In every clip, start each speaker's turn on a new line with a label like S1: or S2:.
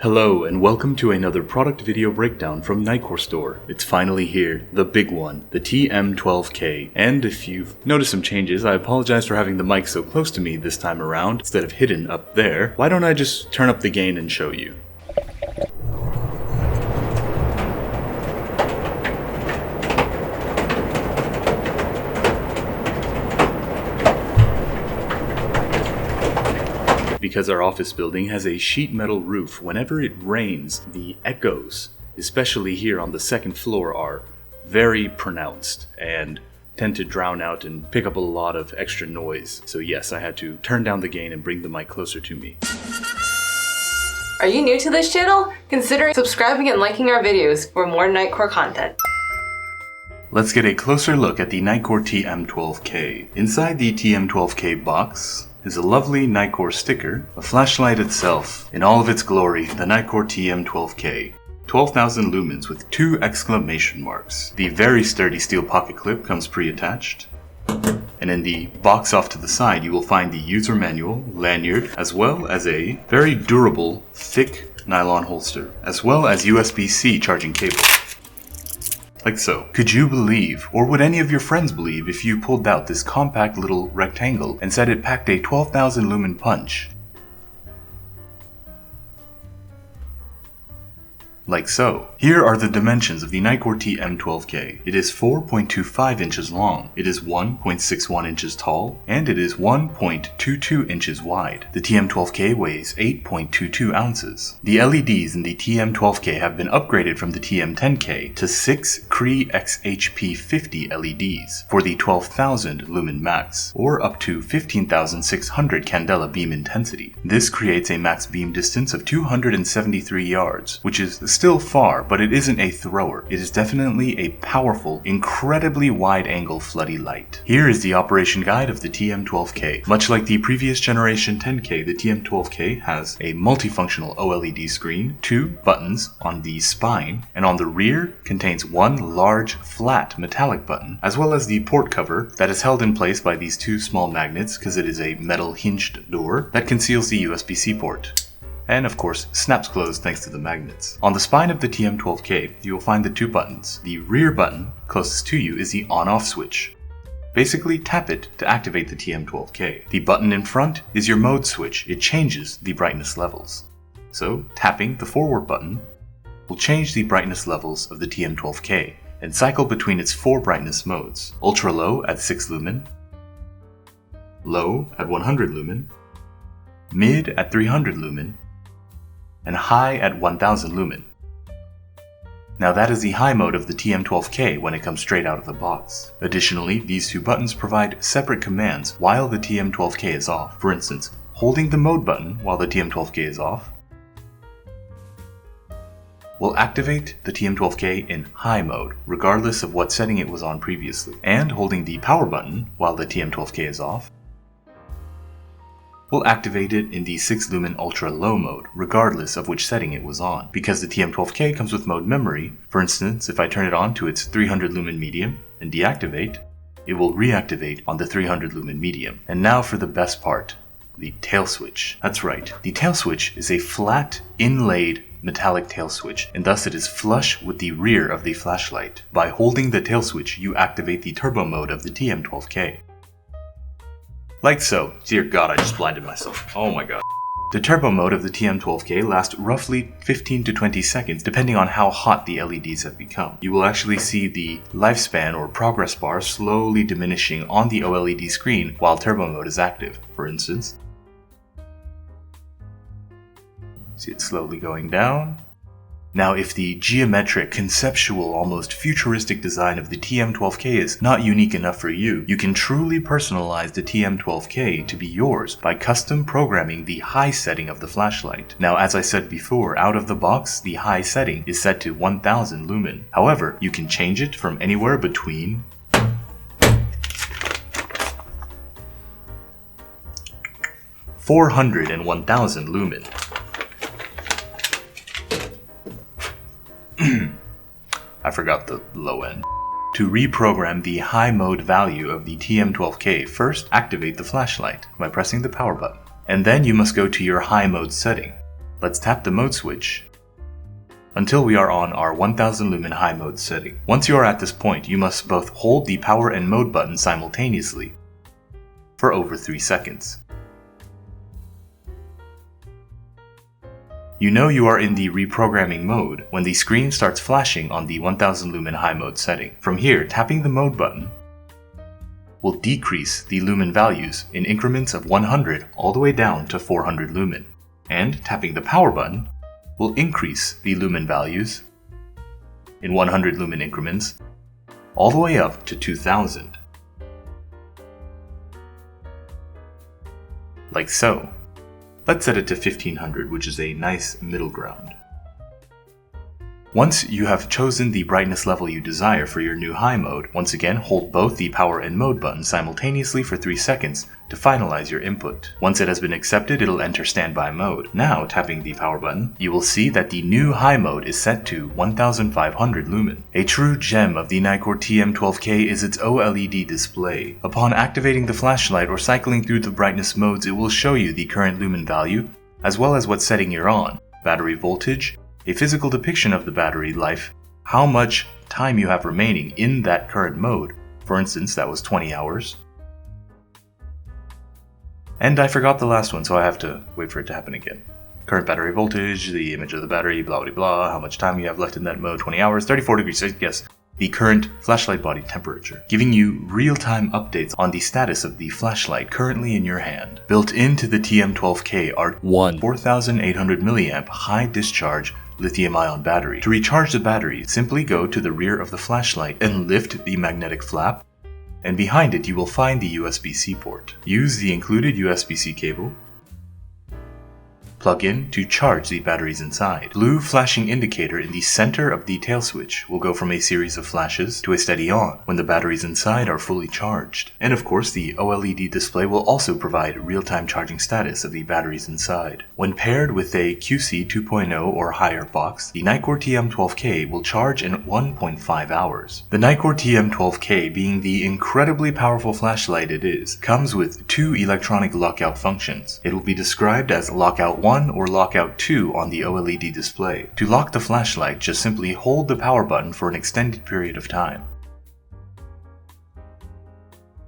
S1: Hello and welcome to another product video breakdown from Nitecore Store. It's finally here, the big one, the TM12K. And if you've noticed some changes, I apologize for having the mic so close to me this time around instead of hidden up there. Why don't I just turn up the gain and show you? Because our office building has a sheet metal roof, whenever it rains, the echoes, especially here on the second floor, are very pronounced and tend to drown out and pick up a lot of extra noise. So yes, I had to turn down the gain and bring the mic closer to me.
S2: Are you new to this channel? Consider subscribing and liking our videos for more Nitecore content.
S1: Let's get a closer look at the Nitecore TM12K. Inside the TM12K box is a lovely Nitecore sticker, a flashlight itself, in all of its glory, the Nitecore TM12K. 12,000 lumens with 2 exclamation marks. The very sturdy steel pocket clip comes pre-attached. And in the box off to the side, you will find the user manual, lanyard, as well as a very durable, thick nylon holster, as well as USB-C charging cable. Like so. Could you believe, or would any of your friends believe, if you pulled out this compact little rectangle and said it packed a 12,000 lumen punch? Like so. Here are the dimensions of the Nitecore TM12K. It is 4.25 inches long, it is 1.61 inches tall, and it is 1.22 inches wide. The TM12K weighs 8.22 ounces. The LEDs in the TM12K have been upgraded from the TM10K to 6 CREE XHP50 LEDs for the 12,000 lumen max, or up to 15,600 candela beam intensity. This creates a max beam distance of 273 yards, which is still far, but it isn't a thrower. It is definitely a powerful, incredibly wide-angle floody light. Here is the operation guide of the TM12K. Much like the previous generation 10K, the TM12K has a multifunctional OLED screen, 2 buttons on the spine, and on the rear contains 1 large, flat metallic button, as well as the port cover that is held in place by these 2 small magnets because it is a metal hinged door that conceals the USB-C port. And of course, snaps closed thanks to the magnets. On the spine of the TM12K, you will find the 2 buttons. The rear button, closest to you, is the on-off switch. Basically, tap it to activate the TM12K. The button in front is your mode switch. It changes the brightness levels. So, tapping the forward button will change the brightness levels of the TM12K and cycle between its 4 brightness modes. Ultra low at 6 lumen, low at 100 lumen, mid at 300 lumen, and high at 1000 lumen. Now that is the high mode of the TM12K when it comes straight out of the box. Additionally, these 2 buttons provide separate commands while the TM12K is off. For instance, holding the mode button while the TM12K is off will activate the TM12K in high mode, regardless of what setting it was on previously. And holding the power button while the TM12K is off will activate it in the 6 lumen ultra low mode, regardless of which setting it was on. Because the TM12K comes with mode memory, for instance, if I turn it on to its 300 lumen medium and deactivate, it will reactivate on the 300 lumen medium. And now for the best part, the tail switch. That's right, the tail switch is a flat, inlaid metallic tail switch, and thus it is flush with the rear of the flashlight. By holding the tail switch, you activate the turbo mode of the TM12K. Like so. Dear God, I just blinded myself. Oh my god. The turbo mode of the TM12K lasts roughly 15 to 20 seconds depending on how hot the LEDs have become. You will actually see the lifespan or progress bar slowly diminishing on the OLED screen while turbo mode is active. For instance, see it slowly going down. Now, if the geometric, conceptual, almost futuristic design of the TM12K is not unique enough for you, you can truly personalize the TM12K to be yours by custom programming the high setting of the flashlight. Now, as I said before, out of the box, the high setting is set to 1000 lumen. However, you can change it from anywhere between 400 and 1000 lumen. I forgot the low end. To reprogram the high mode value of the TM12K, first activate the flashlight by pressing the power button. And then you must go to your high mode setting. Let's tap the mode switch until we are on our 1000 lumen high mode setting. Once you are at this point, you must both hold the power and mode button simultaneously for over 3 seconds. You know you are in the reprogramming mode when the screen starts flashing on the 1000 lumen high mode setting. From here, tapping the mode button will decrease the lumen values in increments of 100 all the way down to 400 lumen. And tapping the power button will increase the lumen values in 100 lumen increments all the way up to 2000. Like so. Let's set it to 1500, which is a nice middle ground. Once you have chosen the brightness level you desire for your new high mode, once again hold both the power and mode buttons simultaneously for 3 seconds to finalize your input. Once it has been accepted, it'll enter standby mode. Now, tapping the power button, you will see that the new high mode is set to 1500 lumen. A true gem of the Nitecore TM12K is its OLED display. Upon activating the flashlight or cycling through the brightness modes, it will show you the current lumen value, as well as what setting you're on, battery voltage, a physical depiction of the battery life, how much time you have remaining in that current mode. For instance, that was 20 hours. And I forgot the last one, so I have to wait for it to happen again. Current battery voltage, the image of the battery, blah blah blah, how much time you have left in that mode, 20 hours, 34 degrees, yes. The current flashlight body temperature, giving you real-time updates on the status of the flashlight currently in your hand. Built into the TM12K are 4800 mAh high discharge lithium-ion battery. To recharge the battery, simply go to the rear of the flashlight and lift the magnetic flap, and behind it you will find the USB-C port. Use the included USB-C cable. Plug in to charge the batteries inside. Blue flashing indicator in the center of the tail switch will go from a series of flashes to a steady on when the batteries inside are fully charged. And of course, the OLED display will also provide real-time charging status of the batteries inside. When paired with a QC 2.0 or higher box, the Nitecore TM12K will charge in 1.5 hours. The Nitecore TM12K, being the incredibly powerful flashlight it is, comes with 2 electronic lockout functions. It will be described as lockout 1 or lockout 2 on the OLED display. To lock the flashlight, just simply hold the power button for an extended period of time.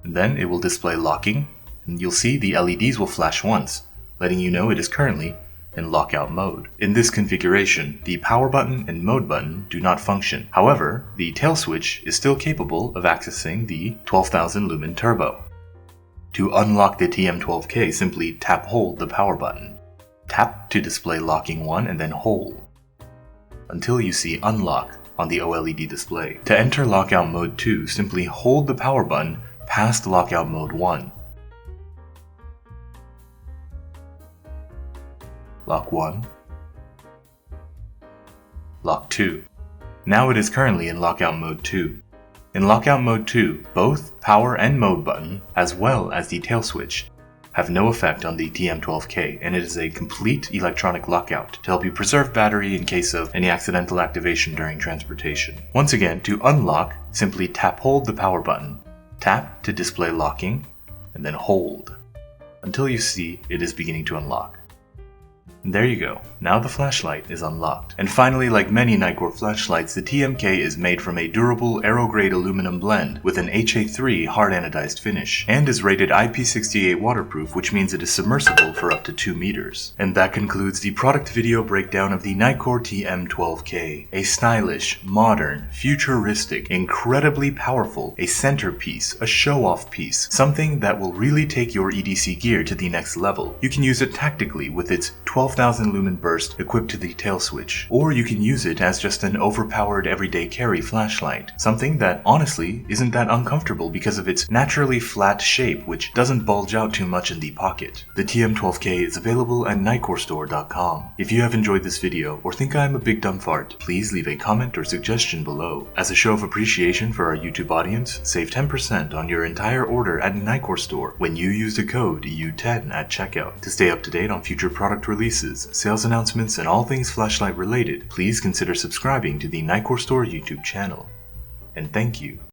S1: And then it will display locking, and you'll see the LEDs will flash once, letting you know it is currently in lockout mode. In this configuration, the power button and mode button do not function. However, the tail switch is still capable of accessing the 12,000 lumen turbo. To unlock the TM12K, simply tap-hold the power button. Tap to display locking 1 and then hold until you see unlock on the OLED display. To enter lockout mode 2, simply hold the power button past lockout mode 1. Lock 1. Lock 2. Now it is currently in lockout mode 2. In lockout mode 2, both power and mode button, as well as the tail switch, have no effect on the TM12K, and it is a complete electronic lockout to help you preserve battery in case of any accidental activation during transportation. Once again, to unlock, simply tap-hold the power button. Tap to display locking, and then hold until you see it is beginning to unlock. And there you go, now the flashlight is unlocked. And finally, like many Nitecore flashlights, the TMK is made from a durable aero-grade aluminum blend with an HA3 hard anodized finish, and is rated IP68 waterproof, which means it is submersible for up to 2 meters. And that concludes the product video breakdown of the Nitecore TM12K, a stylish, modern, futuristic, incredibly powerful, a centerpiece, a show-off piece, something that will really take your EDC gear to the next level. You can use it tactically with its 12,000 lumen burst equipped to the tail switch, or you can use it as just an overpowered everyday carry flashlight, something that honestly isn't that uncomfortable because of its naturally flat shape, which doesn't bulge out too much in the pocket. The TM12K is available at nitecorestore.com. If you have enjoyed this video or think I'm a big dumb fart, please leave a comment or suggestion below. As a show of appreciation for our YouTube audience, save 10% on your entire order at Nitecore Store when you use the code U10 at checkout. To stay up to date on future product releases, sales announcements, and all things flashlight related, please consider subscribing to the Nitecore Store YouTube channel. And thank you.